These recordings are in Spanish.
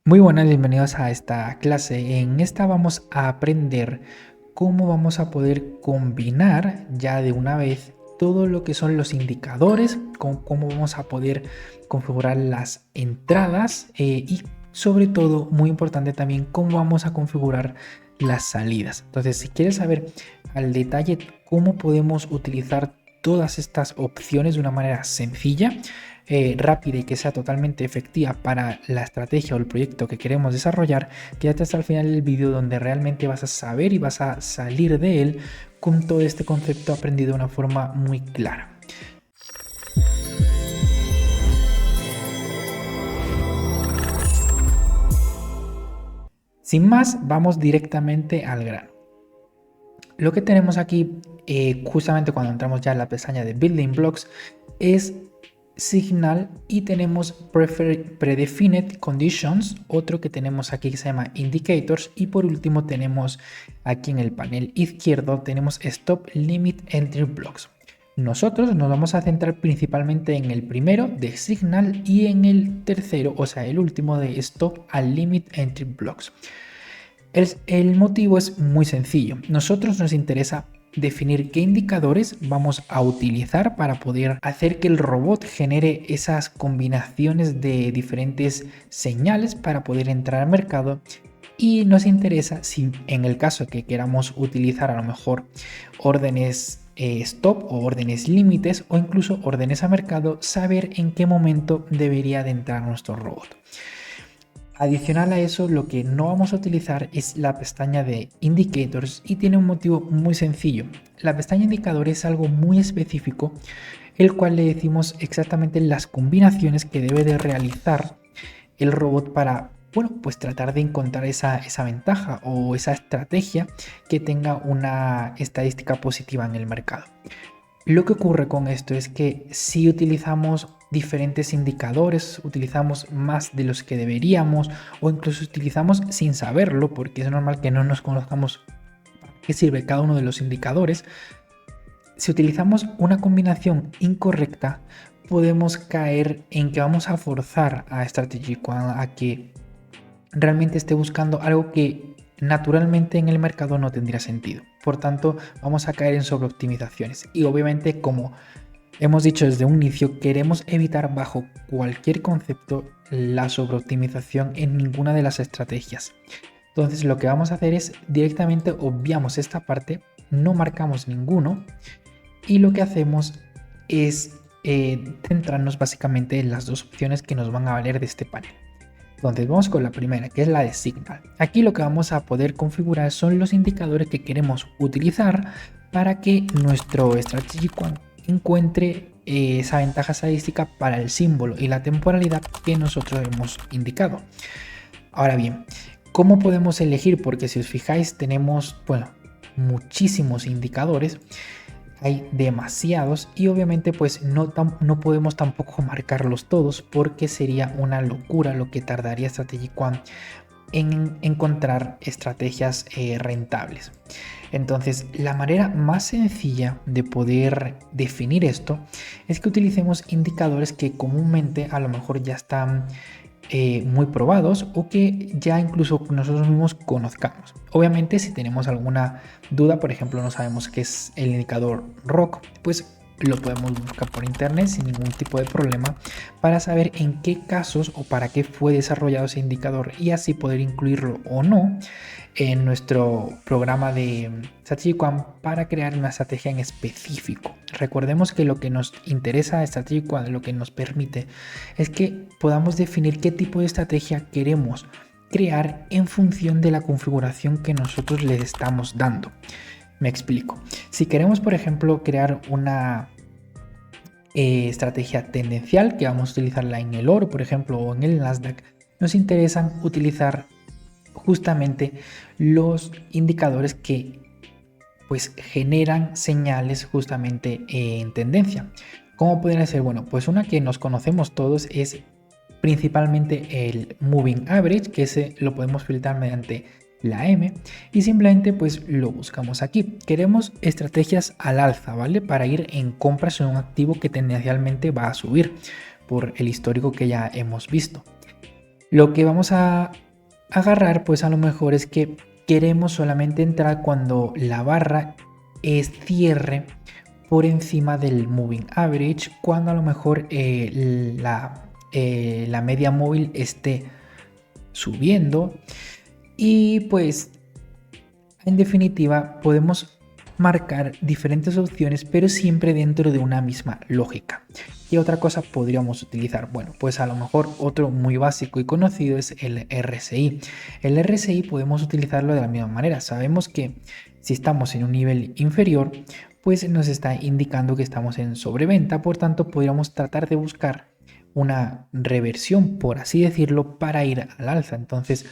Muy buenas, bienvenidos a esta clase. En esta vamos a aprender cómo vamos a poder combinar ya de una vez todo lo que son los indicadores, cómo vamos a poder configurar las entradas y sobre todo, muy importante también, cómo vamos a configurar las salidas. Entonces, si quieres saber al detalle cómo podemos utilizar todas estas opciones de una manera sencilla, rápida y que sea totalmente efectiva para la estrategia o el proyecto que queremos desarrollar, quédate hasta el final del vídeo donde realmente vas a saber y vas a salir de él con todo este concepto aprendido de una forma muy clara. Sin más, vamos directamente al grano. Lo que tenemos aquí, justamente cuando entramos ya en la pestaña de Building Blocks, es Signal y tenemos Predefined Conditions, otro que tenemos aquí que se llama Indicators, y por último tenemos aquí en el panel izquierdo tenemos Stop Limit Entry Blocks. Nosotros nos vamos a centrar principalmente en el primero de Signal y en el tercero, o sea el último de Stop and Limit Entry Blocks. El motivo es muy sencillo. Nosotros nos interesa definir qué indicadores vamos a utilizar para poder hacer que el robot genere esas combinaciones de diferentes señales para poder entrar al mercado. Y nos interesa si en el caso que queramos utilizar a lo mejor órdenes stop o órdenes límites o incluso órdenes a mercado, saber en qué momento debería de entrar nuestro robot. Adicional a eso, lo que no vamos a utilizar es la pestaña de Indicators y tiene un motivo muy sencillo. La pestaña Indicador es algo muy específico, el cual le decimos exactamente las combinaciones que debe de realizar el robot para, bueno, pues tratar de encontrar esa ventaja o esa estrategia que tenga una estadística positiva en el mercado. Lo que ocurre con esto es que si utilizamos diferentes indicadores, utilizamos más de los que deberíamos o incluso utilizamos sin saberlo, porque es normal que no nos conozcamos para qué sirve cada uno de los indicadores. Si utilizamos una combinación incorrecta, podemos caer en que vamos a forzar a Strategy Quant a que realmente esté buscando algo que naturalmente en el mercado no tendría sentido. Por tanto, vamos a caer en sobreoptimizaciones. Y obviamente, como hemos dicho desde un inicio, queremos evitar bajo cualquier concepto la sobreoptimización en ninguna de las estrategias. Entonces, lo que vamos a hacer es directamente obviamos esta parte, no marcamos ninguno y lo que hacemos es centrarnos básicamente en las dos opciones que nos van a valer de este panel. Entonces vamos con la primera, que es la de Signal. Aquí lo que vamos a poder configurar son los indicadores que queremos utilizar para que nuestro Strategy Quant encuentre esa ventaja estadística para el símbolo y la temporalidad que nosotros hemos indicado. Ahora bien, ¿cómo podemos elegir? Porque si os fijáis tenemos, bueno, muchísimos indicadores. Hay demasiados y obviamente pues no podemos tampoco marcarlos todos porque sería una locura lo que tardaría Strategy Quant en encontrar estrategias rentables. Entonces, la manera más sencilla de poder definir esto es que utilicemos indicadores que comúnmente a lo mejor ya están muy probados o que ya incluso nosotros mismos conozcamos. Obviamente, si tenemos alguna duda, por ejemplo, no sabemos qué es el indicador ROC, pues lo podemos buscar por internet sin ningún tipo de problema para saber en qué casos o para qué fue desarrollado ese indicador y así poder incluirlo o no en nuestro programa de Strategy Quant para crear una estrategia en específico. Recordemos que lo que nos interesa a Strategy Quant, lo que nos permite es que podamos definir qué tipo de estrategia queremos crear en función de la configuración que nosotros les estamos dando. Me explico. Si queremos, por ejemplo, crear una estrategia tendencial, que vamos a utilizarla en el oro, por ejemplo, o en el Nasdaq, nos interesan utilizar justamente los indicadores que pues generan señales justamente en tendencia. ¿Cómo pueden ser? Bueno, pues una que nos conocemos todos es principalmente el Moving Average, que ese lo podemos filtrar mediante la M y simplemente pues lo buscamos aquí. Queremos estrategias al alza, ¿vale? Para ir en compras en un activo que tendencialmente va a subir por el histórico que ya hemos visto. Lo que vamos a agarrar pues a lo mejor es que queremos solamente entrar cuando la barra cierre por encima del moving average, cuando a lo mejor la media móvil esté subiendo. Y pues en definitiva podemos marcar diferentes opciones, pero siempre dentro de una misma lógica. ¿Qué otra cosa podríamos utilizar? Bueno, pues a lo mejor otro muy básico y conocido es el RSI. El RSI podemos utilizarlo de la misma manera. Sabemos que si estamos en un nivel inferior, pues nos está indicando que estamos en sobreventa, por tanto podríamos tratar de buscar una reversión, por así decirlo, para ir al alza. Entonces,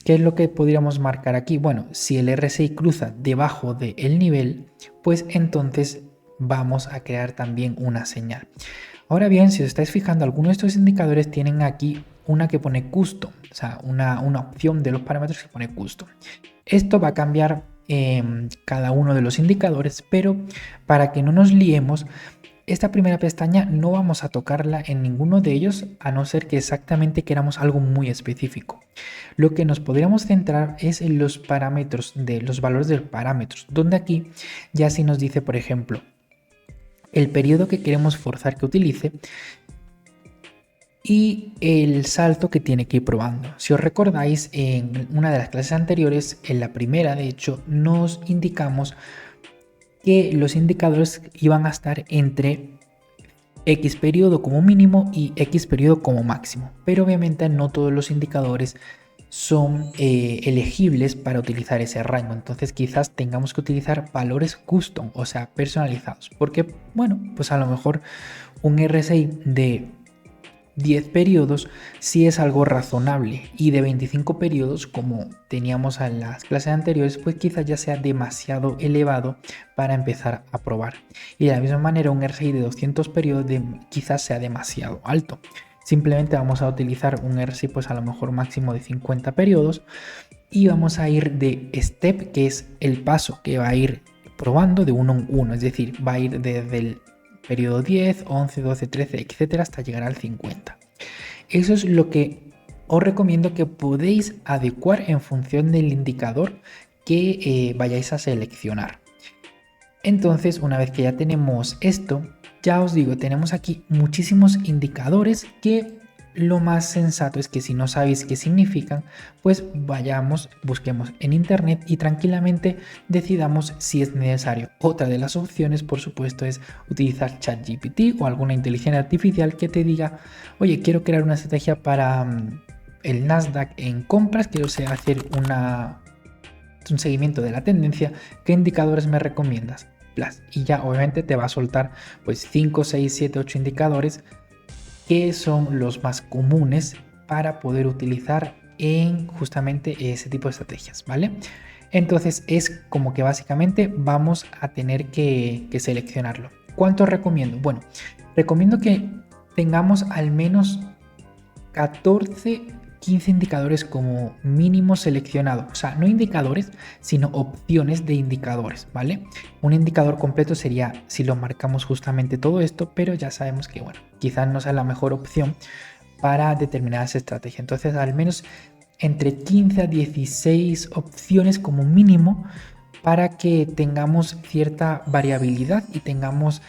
¿qué es lo que podríamos marcar aquí? Bueno, si el RSI cruza debajo del nivel, pues entonces vamos a crear también una señal. Ahora bien, si os estáis fijando, algunos de estos indicadores tienen aquí una que pone custom, o sea, una opción de los parámetros que pone custom. Esto va a cambiar cada uno de los indicadores, pero para que no nos liemos, esta primera pestaña no vamos a tocarla en ninguno de ellos, a no ser que exactamente queramos algo muy específico. Lo que nos podríamos centrar es en los parámetros de los valores de los parámetros, donde aquí ya sí nos dice, por ejemplo, el periodo que queremos forzar que utilice y el salto que tiene que ir probando. Si os recordáis, en una de las clases anteriores, en la primera de hecho, nos indicamos que los indicadores iban a estar entre X periodo como mínimo y X periodo como máximo, pero obviamente no todos los indicadores son elegibles para utilizar ese rango, entonces quizás tengamos que utilizar valores custom, o sea, personalizados, porque bueno, pues a lo mejor un RSI de 10 periodos sí es algo razonable, y de 25 periodos, como teníamos en las clases anteriores, pues quizás ya sea demasiado elevado para empezar a probar. Y de la misma manera un RSI de 200 periodos quizás sea demasiado alto. Simplemente vamos a utilizar un RSI pues a lo mejor máximo de 50 periodos y vamos a ir de step, que es el paso que va a ir probando de uno en uno, es decir, va a ir desde el periodo 10, 11, 12, 13, etcétera, hasta llegar al 50. Eso es lo que os recomiendo que podéis adecuar en función del indicador que vayáis a seleccionar. Entonces, una vez que ya tenemos esto, ya os digo, tenemos aquí muchísimos indicadores que lo más sensato es que si no sabéis qué significan, pues vayamos, busquemos en internet y tranquilamente decidamos si es necesario. Otra de las opciones, por supuesto, es utilizar ChatGPT o alguna inteligencia artificial que te diga, oye, quiero crear una estrategia para el Nasdaq en compras, quiero hacer un seguimiento de la tendencia, ¿qué indicadores me recomiendas? Y ya obviamente te va a soltar pues 5, 6, 7, 8 indicadores que son los más comunes para poder utilizar en justamente ese tipo de estrategias, ¿vale? Entonces es como que básicamente vamos a tener que seleccionarlo. ¿Cuánto recomiendo? Bueno, recomiendo que tengamos al menos 14, 15 indicadores como mínimo seleccionados, o sea, no indicadores, sino opciones de indicadores, ¿vale? Un indicador completo sería si lo marcamos justamente todo esto, pero ya sabemos que, bueno, quizás no sea la mejor opción para determinadas estrategias. Entonces, al menos entre 15 a 16 opciones como mínimo para que tengamos cierta variabilidad y tengamos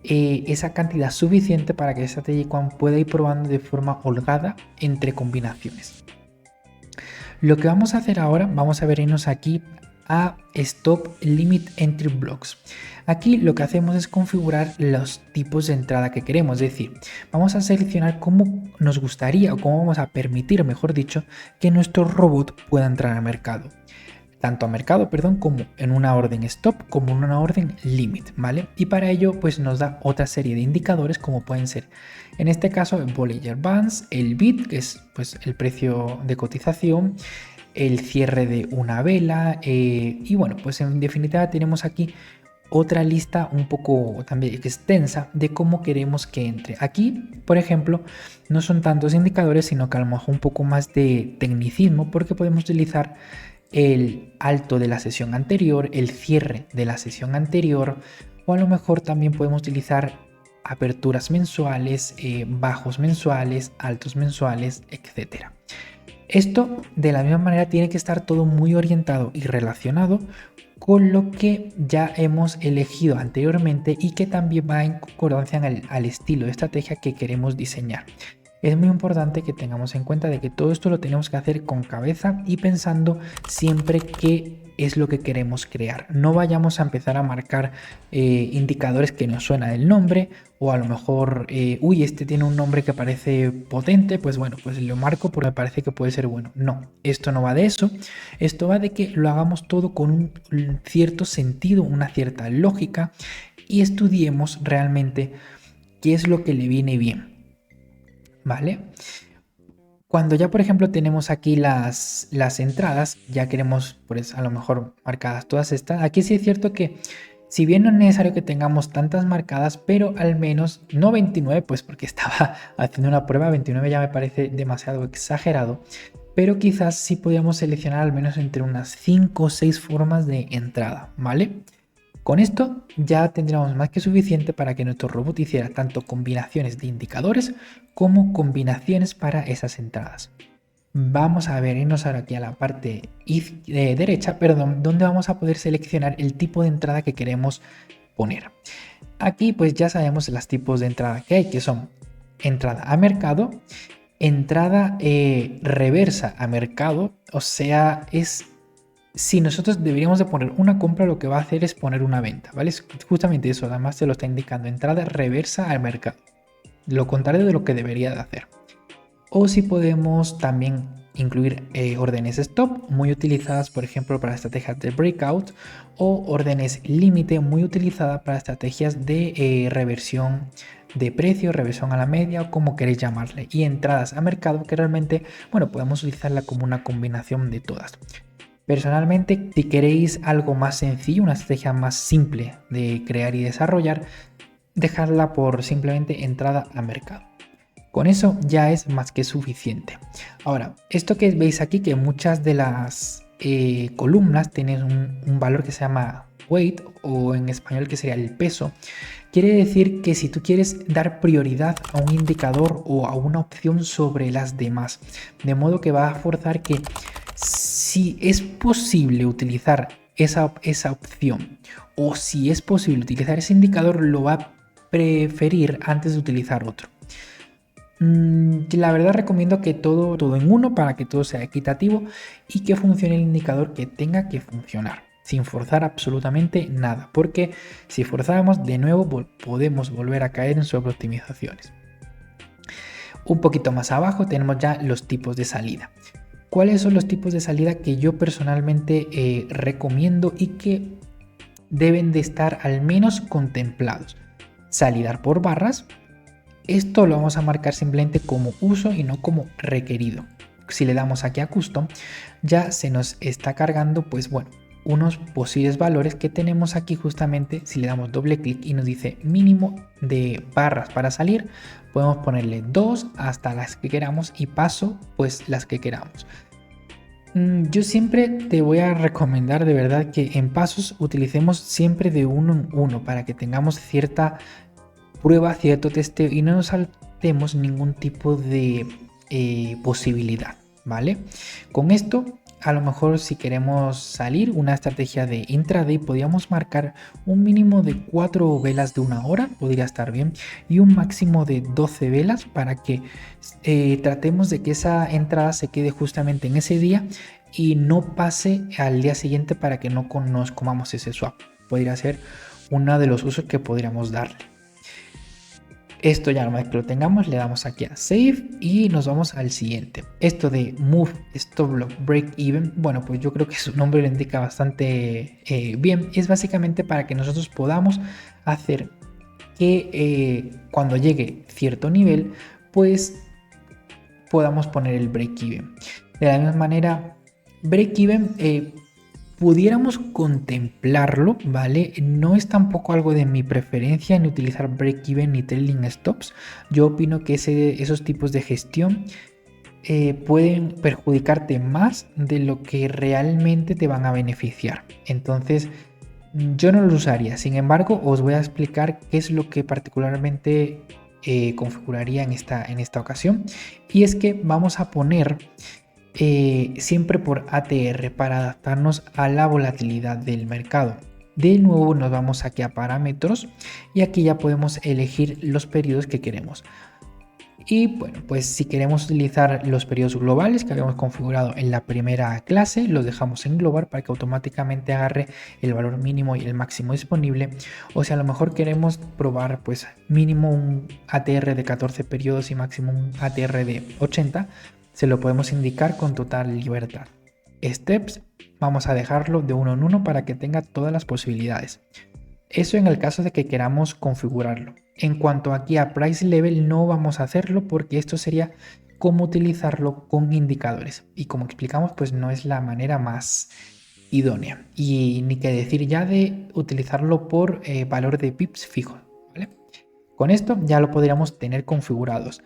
esa cantidad suficiente para que Strategic One pueda ir probando de forma holgada entre combinaciones. Lo que vamos a hacer ahora, vamos a vernos aquí a Stop Limit Entry Blocks. Aquí lo que hacemos es configurar los tipos de entrada que queremos, es decir, vamos a seleccionar cómo nos gustaría o cómo vamos a permitir, mejor dicho, que nuestro robot pueda entrar al mercado. Tanto a mercado, perdón, como en una orden stop, como en una orden limit, ¿vale? Y para ello, pues nos da otra serie de indicadores, como pueden ser, en este caso, el Bollinger Bands, el bid, que es pues el precio de cotización, el cierre de una vela, y bueno, pues en definitiva tenemos aquí otra lista un poco también extensa de cómo queremos que entre. Aquí, por ejemplo, no son tantos indicadores, sino que a lo mejor un poco más de tecnicismo, porque podemos utilizar el alto de la sesión anterior, el cierre de la sesión anterior, o a lo mejor también podemos utilizar aperturas mensuales, bajos mensuales, altos mensuales, etcétera. Esto de la misma manera tiene que estar todo muy orientado y relacionado con lo que ya hemos elegido anteriormente y que también va en concordancia al estilo de estrategia que queremos diseñar. Es muy importante que tengamos en cuenta de que todo esto lo tenemos que hacer con cabeza y pensando siempre qué es lo que queremos crear. No vayamos a empezar a marcar indicadores que nos suena el nombre, o a lo mejor, uy, este tiene un nombre que parece potente, pues bueno, pues lo marco porque me parece que puede ser bueno. No, esto no va de eso. Esto va de que lo hagamos todo con un cierto sentido, una cierta lógica, y estudiemos realmente qué es lo que le viene bien. ¿Vale? Cuando ya, por ejemplo, tenemos aquí las entradas, ya queremos, pues a lo mejor marcadas todas estas. Aquí sí es cierto que, si bien no es necesario que tengamos tantas marcadas, pero al menos, no 29, pues porque estaba haciendo una prueba, 29 ya me parece demasiado exagerado, pero quizás sí podríamos seleccionar al menos entre unas 5 o 6 formas de entrada, ¿vale? Con esto ya tendríamos más que suficiente para que nuestro robot hiciera tanto combinaciones de indicadores como combinaciones para esas entradas. Vamos a ver, irnos ahora aquí a la parte derecha, perdón, donde vamos a poder seleccionar el tipo de entrada que queremos poner. Aquí pues ya sabemos los tipos de entrada que hay, que son entrada a mercado, entrada reversa a mercado, o sea, es si nosotros deberíamos de poner una compra, lo que va a hacer es poner una venta, ¿vale? Es justamente eso, además se lo está indicando, entrada reversa al mercado, lo contrario de lo que debería de hacer. O si podemos también incluir órdenes stop, muy utilizadas por ejemplo para estrategias de breakout, o órdenes límite, muy utilizadas para estrategias de reversión de precio, reversión a la media o como queréis llamarle, y entradas a mercado que realmente, bueno, podemos utilizarla como una combinación de todas. Personalmente, si queréis algo más sencillo, una estrategia más simple de crear y desarrollar, dejadla por simplemente entrada a mercado. Con eso ya es más que suficiente. Ahora, esto que veis aquí, que muchas de las columnas tienen un valor que se llama weight, o en español que sería el peso, quiere decir que si tú quieres dar prioridad a un indicador o a una opción sobre las demás, de modo que va a forzar que si es posible utilizar esa opción, o si es posible utilizar ese indicador, lo va a preferir antes de utilizar otro. La verdad recomiendo que todo en uno, para que todo sea equitativo y que funcione el indicador que tenga que funcionar, sin forzar absolutamente nada, porque si forzamos de nuevo podemos volver a caer en sobreoptimizaciones. Un poquito más abajo tenemos ya los tipos de salida. ¿Cuáles son los tipos de salida que yo personalmente recomiendo y que deben de estar al menos contemplados? Salida por barras. Esto lo vamos a marcar simplemente como uso y no como requerido. Si le damos aquí a custom, ya se nos está cargando, pues bueno, unos posibles valores que tenemos aquí justamente. Si le damos doble clic y nos dice mínimo de barras para salir, podemos ponerle 2 hasta las que queramos y paso pues las que queramos. Yo siempre te voy a recomendar de verdad que en pasos utilicemos siempre de uno en uno para que tengamos cierta prueba, cierto testeo y no nos saltemos ningún tipo de posibilidad, ¿vale? Con esto, a lo mejor si queremos salir, una estrategia de intraday, podríamos marcar un mínimo de 4 velas de una hora, podría estar bien, y un máximo de 12 velas para que tratemos de que esa entrada se quede justamente en ese día y no pase al día siguiente, para que no nos comamos ese swap. Podría ser uno de los usos que podríamos darle. Esto ya una vez que lo tengamos, le damos aquí a Save y nos vamos al siguiente. Esto de Move, Stop Loss, Break Even, bueno, pues yo creo que su nombre lo indica bastante bien. Es básicamente para que nosotros podamos hacer que cuando llegue cierto nivel, pues podamos poner el Break Even. De la misma manera, Break Even pudiéramos contemplarlo, ¿vale? No es tampoco algo de mi preferencia ni utilizar break-even ni trailing stops. Yo opino que esos tipos de gestión pueden perjudicarte más de lo que realmente te van a beneficiar. Entonces, yo no lo usaría. Sin embargo, os voy a explicar qué es lo que particularmente configuraría en esta ocasión. Y es que vamos a poner siempre por ATR para adaptarnos a la volatilidad del mercado. De nuevo nos vamos aquí a parámetros y aquí ya podemos elegir los periodos que queremos. Y bueno, pues si queremos utilizar los periodos globales que habíamos configurado en la primera clase, los dejamos en global para que automáticamente agarre el valor mínimo y el máximo disponible. O si a lo mejor queremos probar pues mínimo un ATR de 14 periodos y máximo un ATR de 80, se lo podemos indicar con total libertad. Steps, vamos a dejarlo de uno en uno para que tenga todas las posibilidades. Eso en el caso de que queramos configurarlo. En cuanto aquí a Price Level no vamos a hacerlo porque esto sería cómo utilizarlo con indicadores. Y como explicamos, pues no es la manera más idónea. Y ni que decir ya de utilizarlo por valor de pips fijo, ¿vale? Con esto ya lo podríamos tener configurados.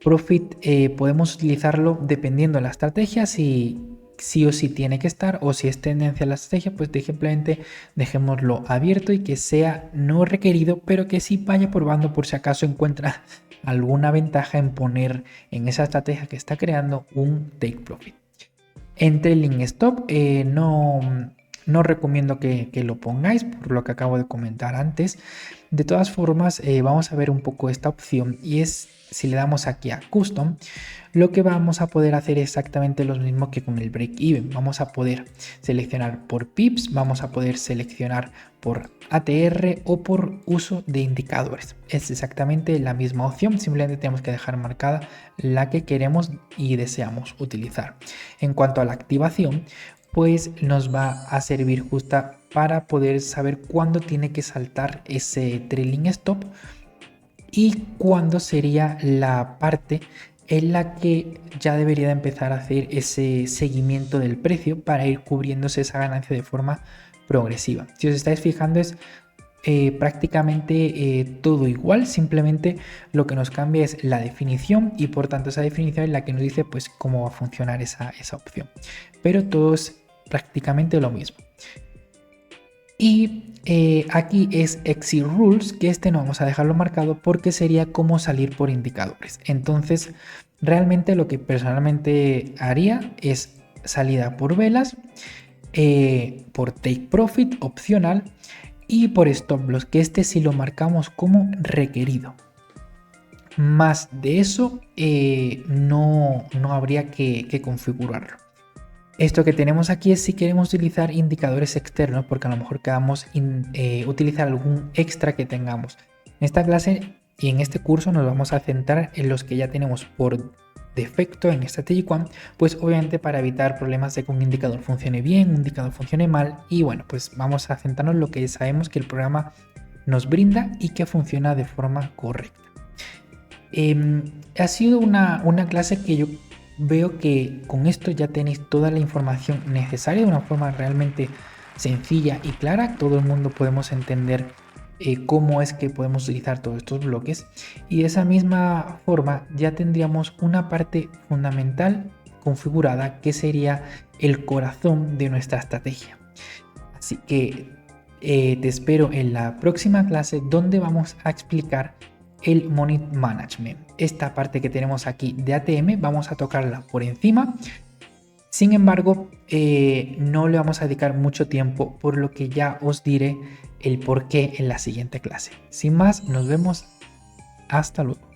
Profit podemos utilizarlo dependiendo de la estrategia, si sí o sí tiene que estar, o si es tendencia a la estrategia, pues simplemente dejémoslo abierto y que sea no requerido, pero que sí vaya probando por si acaso encuentra alguna ventaja en poner en esa estrategia que está creando un take profit. En trailing stop no recomiendo que lo pongáis por lo que acabo de comentar antes. De todas formas, vamos a ver un poco esta opción y es si le damos aquí a Custom, lo que vamos a poder hacer es exactamente lo mismo que con el break even. Vamos a poder seleccionar por pips, vamos a poder seleccionar por ATR o por uso de indicadores. Es exactamente la misma opción, simplemente tenemos que dejar marcada la que queremos y deseamos utilizar. En cuanto a la activación, pues nos va a servir justa para poder saber cuándo tiene que saltar ese trailing stop y cuándo sería la parte en la que ya debería de empezar a hacer ese seguimiento del precio para ir cubriéndose esa ganancia de forma progresiva. Si os estáis fijando es prácticamente todo igual, simplemente lo que nos cambia es la definición y por tanto esa definición es la que nos dice pues cómo va a funcionar esa opción, pero todo es prácticamente lo mismo. Y aquí es Exit Rules, que este no vamos a dejarlo marcado porque sería como salir por indicadores. Entonces, realmente lo que personalmente haría es salida por velas, por Take Profit opcional y por Stop Loss, que este sí lo marcamos como requerido. Más de eso no habría que configurarlo. Esto que tenemos aquí es si queremos utilizar indicadores externos, porque a lo mejor queramos utilizar algún extra que tengamos. En esta clase y en este curso nos vamos a centrar en los que ya tenemos por defecto en Strategic One, pues obviamente para evitar problemas de que un indicador funcione bien, un indicador funcione mal, y bueno, pues vamos a centrarnos en lo que sabemos que el programa nos brinda y que funciona de forma correcta. Ha sido una clase que yo veo que con esto ya tenéis toda la información necesaria de una forma realmente sencilla y clara. Todo el mundo podemos entender cómo es que podemos utilizar todos estos bloques y de esa misma forma ya tendríamos una parte fundamental configurada que sería el corazón de nuestra estrategia. Así que te espero en la próxima clase donde vamos a explicar el Money Management. Esta parte que tenemos aquí de ATM vamos a tocarla por encima. Sin embargo, no le vamos a dedicar mucho tiempo, por lo que ya os diré el por qué en la siguiente clase. Sin más, nos vemos. Hasta luego.